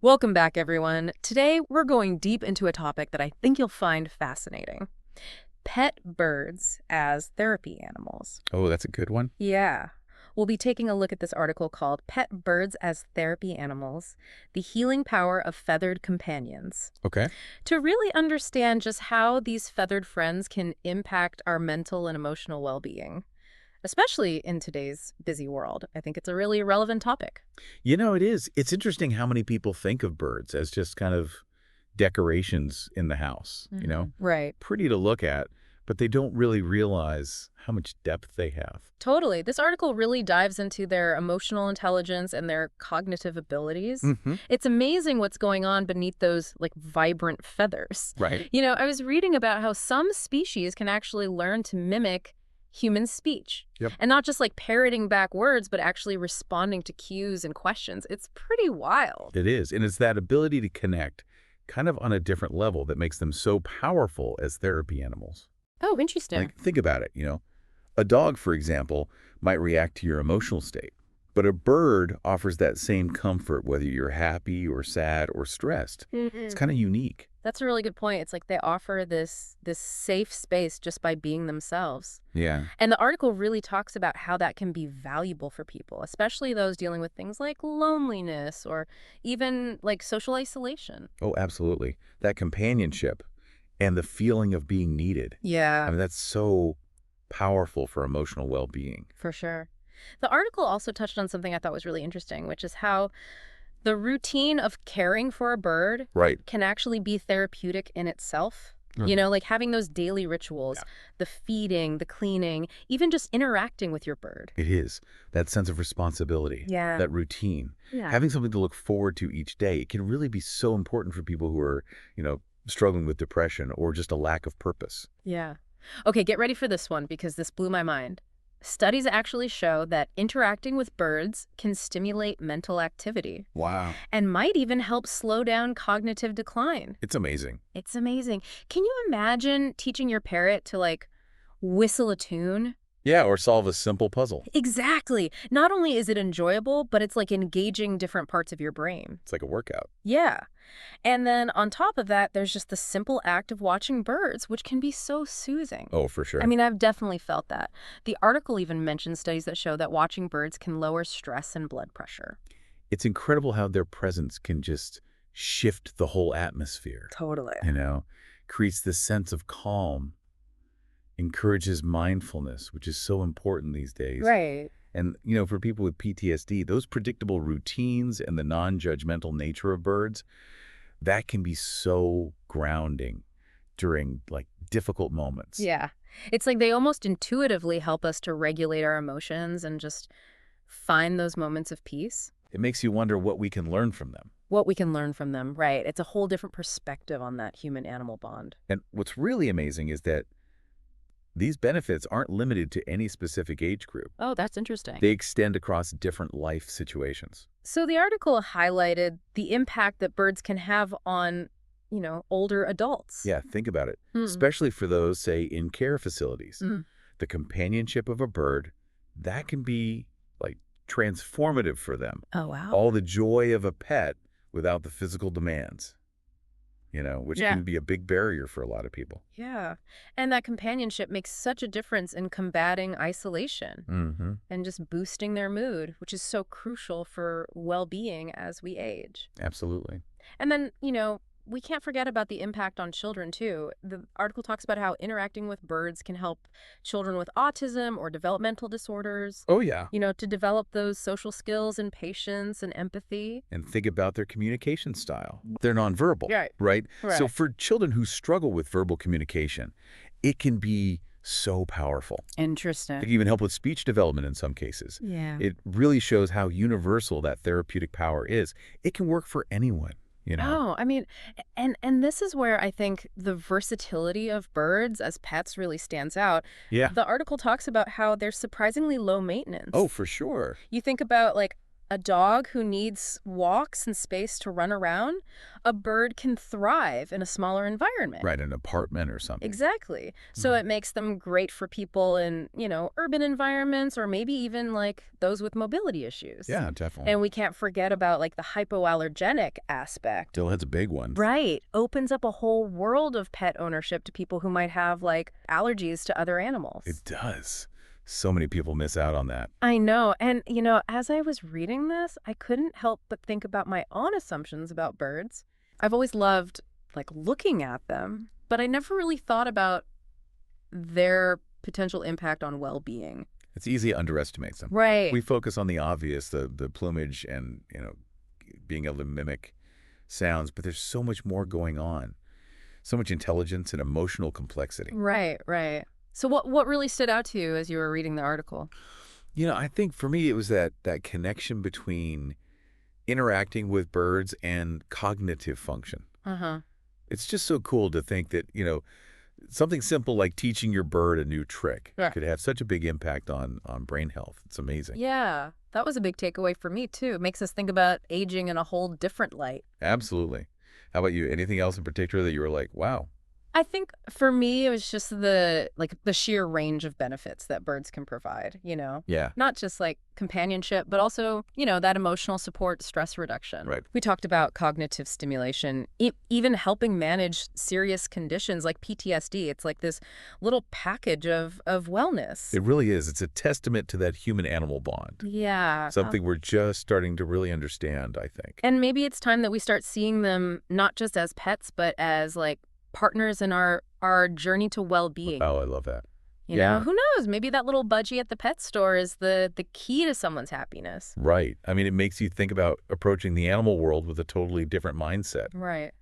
Welcome back, everyone. Today, we're going deep into a topic that I think you'll find fascinating. Pet birds as therapy animals. Oh, that's a good one. Yeah. We'll be taking a look at this article called Pet Birds as Therapy Animals, The Healing Power of Feathered Companions, Okay. to really understand just how these feathered friends can impact our mental and emotional well-being, especially in today's busy world. I think it's a really relevant topic. It is. It's interesting how many people think of birds as just kind of decorations in the house, Right. pretty to look at, but they don't really realize how much depth they have. Totally. This article really dives into their emotional intelligence and their cognitive abilities. Hmm. It's amazing what's going on beneath those, like, vibrant feathers. Right. I was reading about how some species can actually learn to mimic human speech. Yep. And not just, like, parroting back words, but actually responding to cues and questions. It's pretty wild. It is. And it's that ability to connect kind of on a different level that makes them so powerful as therapy animals. Oh, interesting. Like, think about it, A dog, for example, might react to your emotional state, but a bird offers that same comfort whether you're happy or sad or stressed. It's kind of unique. That's a really good point. It's like they offer this safe space just by being themselves. Yeah. And the article really talks about how that can be valuable for people, especially those dealing with things like loneliness or even like social isolation. Oh, absolutely. That companionship and the feeling of being needed. I Yeah, mean, that's so powerful for emotional well-being. for sure. The article also touched on something I thought was really interesting, which is how the routine of caring for a bird Right. can actually be therapeutic in itself. Mhm. Like having those daily rituals, Yeah. the feeding, the cleaning, even just interacting with your bird. It is. That sense of responsibility, Yeah. that routine, Yeah. having something to look forward to each day, it can really be so important for people who are, struggling with depression or just a lack of purpose. Yeah. Okay, get ready for this one because this blew my mind. Studies actually show that interacting with birds can stimulate mental activity Wow. and might even help slow down cognitive decline. It's amazing. It's amazing. Can you imagine teaching your parrot to, like, whistle a tune? Yeah, or solve a simple puzzle. Exactly. Not only is it enjoyable, but it's like engaging different parts of your brain. It's like a workout. Yeah. And then on top of that, there's just the simple act of watching birds, which can be so soothing. Oh, for sure. I mean, I've definitely felt that. The article even mentions studies that show that watching birds can lower stress and blood pressure. It's incredible how their presence can just shift the whole atmosphere, Totally. creates this sense of calm, encourages mindfulness, which is so important these days. Right. And, for people with PTSD, those predictable routines and the non-judgmental nature of birds, that can be so grounding during, like, difficult moments. Yeah. It's like they almost intuitively help us to regulate our emotions and just find those moments of peace. It makes you wonder what we can learn from them. What we can learn from them, right? It's a whole different perspective on that human-animal bond. And what's really amazing is that these benefits aren't limited to any specific age group. Oh, that's interesting. They extend across different life situations. So the article highlighted the impact that birds can have on, older adults. Yeah, think about it. Hmm. Especially for those, say, in care facilities. Mm. The companionship of a bird, that can be, like, transformative for them. Oh, wow. All the joy of a pet without the physical demands, which Yeah. can be a big barrier for a lot of people. Yeah. And that companionship makes such a difference in combating isolation Mm-hmm. and just boosting their mood, which is so crucial for well-being as we age. Absolutely. And then, we can't forget about the impact on children, too. The article talks about how interacting with birds can help children with autism or developmental disorders, Oh, yeah. to develop those social skills and patience and empathy. And think about their communication style. They're nonverbal, Right. right? So Right. for children who struggle with verbal communication, it can be so powerful. It Interesting. can even help with speech development in some cases. Yeah. It really shows how universal that therapeutic power is. It can work for anyone, Oh, I mean, and this is where I think the versatility of birds as pets really stands out. Yeah. The article talks about how they're surprisingly low maintenance. Oh, for sure. You think about, like, A dog who needs walks and space to run around, a bird can thrive in a smaller environment. Right, an apartment or something. Exactly. So Mhm. it makes them great for people in, urban environments or maybe even like those with mobility issues. Yeah, definitely. And we can't forget about like the hypoallergenic aspect. Still has big ones. Right. Opens up a whole world of pet ownership to people who might have like allergies to other animals. It does. So many people miss out on that. I know. And, as I was reading this, I couldn't help but think about my own assumptions about birds. I've always loved, like, looking at them, but I never really thought about their potential impact on well-being. It's easy to underestimate them. Right. We focus on the obvious, the plumage and, being able to mimic sounds, but there's so much more going on. So much intelligence and emotional complexity. Right, right. So what really stood out to you as you were reading the article? I think for me it was that connection between interacting with birds and cognitive function. Uh-huh. It's just so cool to think that, something simple like teaching your bird a new trick Yeah. could have such a big impact on brain health. It's amazing. Yeah, that was a big takeaway for me, too. It makes us think about aging in a whole different light. Absolutely. How about you? Anything else in particular that you were like, wow? I think for me, it was just the sheer range of benefits that birds can provide. Yeah, Not just like companionship, but also, that emotional support, stress reduction. right. We talked about cognitive stimulation, even helping manage serious conditions like PTSD. It's like this little package of wellness. It really is. It's a testament to that human-animal bond. Yeah. Something we're just starting to really understand, I think. And maybe it's time that we start seeing them not just as pets, but as like partners in our journey to well-being. Oh, I love that. You Yeah. know, who knows? Maybe that little budgie at the pet store is the key to someone's happiness. Right. I mean, it makes you think about approaching the animal world with a totally different mindset. Right.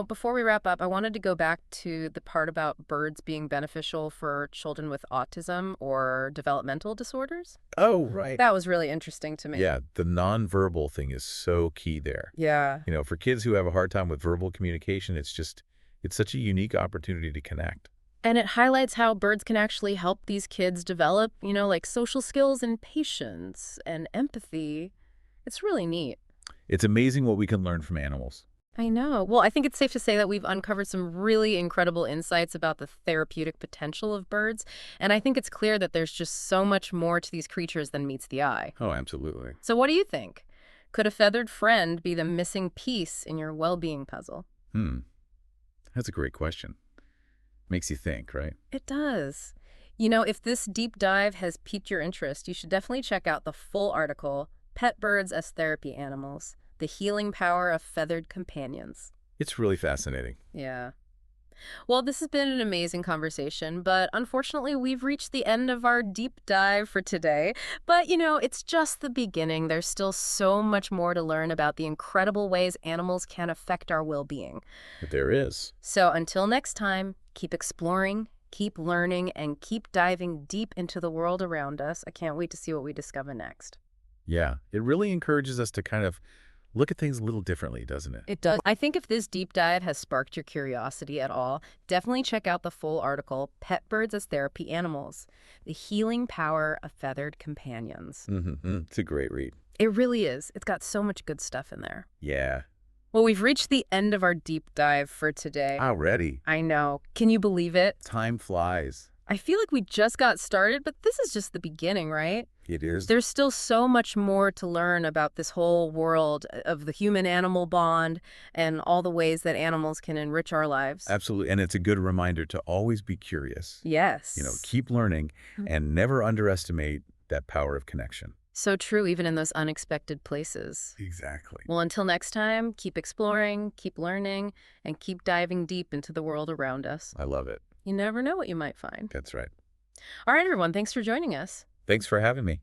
Before we wrap up, I wanted to go back to the part about birds being beneficial for children with autism or developmental disorders. Oh, right. That was really interesting to me. Yeah, the nonverbal thing is so key there. Yeah. For kids who have a hard time with verbal communication, it's such a unique opportunity to connect. And it highlights how birds can actually help these kids develop, like social skills and patience and empathy. It's really neat. It's amazing what we can learn from animals. I know. Well, I think it's safe to say that we've uncovered some really incredible insights about the therapeutic potential of birds, and I think it's clear that there's just so much more to these creatures than meets the eye. Oh, absolutely. So what do you think? Could a feathered friend be the missing piece in your well-being puzzle? That's a great question. Makes you think, right? It does. If this deep dive has piqued your interest, you should definitely check out the full article, Pet Birds as Therapy Animals: The Healing Power of Feathered Companions. It's really fascinating. Yeah. Well, this has been an amazing conversation, but unfortunately, we've reached the end of our deep dive for today. But, it's just the beginning. There's still so much more to learn about the incredible ways animals can affect our well-being. But there is. So until next time, keep exploring, keep learning, and keep diving deep into the world around us. I can't wait to see what we discover next. Yeah, it really encourages us to kind of look at things a little differently, doesn't it? It does. I think if this deep dive has sparked your curiosity at all, definitely check out the full article, Pet Birds as Therapy Animals: The Healing Power of Feathered Companions. It's a great read. It really is. It's got so much good stuff in there. Yeah. Well, we've reached the end of our deep dive for today. Already. I know. Can you believe it? Time flies. I feel like we just got started, but this is just the beginning, right? It is. There's still so much more to learn about this whole world of the human-animal bond and all the ways that animals can enrich our lives. Absolutely. And it's a good reminder to always be curious. Yes. Keep learning and never underestimate that power of connection. So true, even in those unexpected places. Exactly. Well, until next time, keep exploring, keep learning, and keep diving deep into the world around us. I love it. You never know what you might find. That's right. All right, everyone, thanks for joining us. Thanks for having me.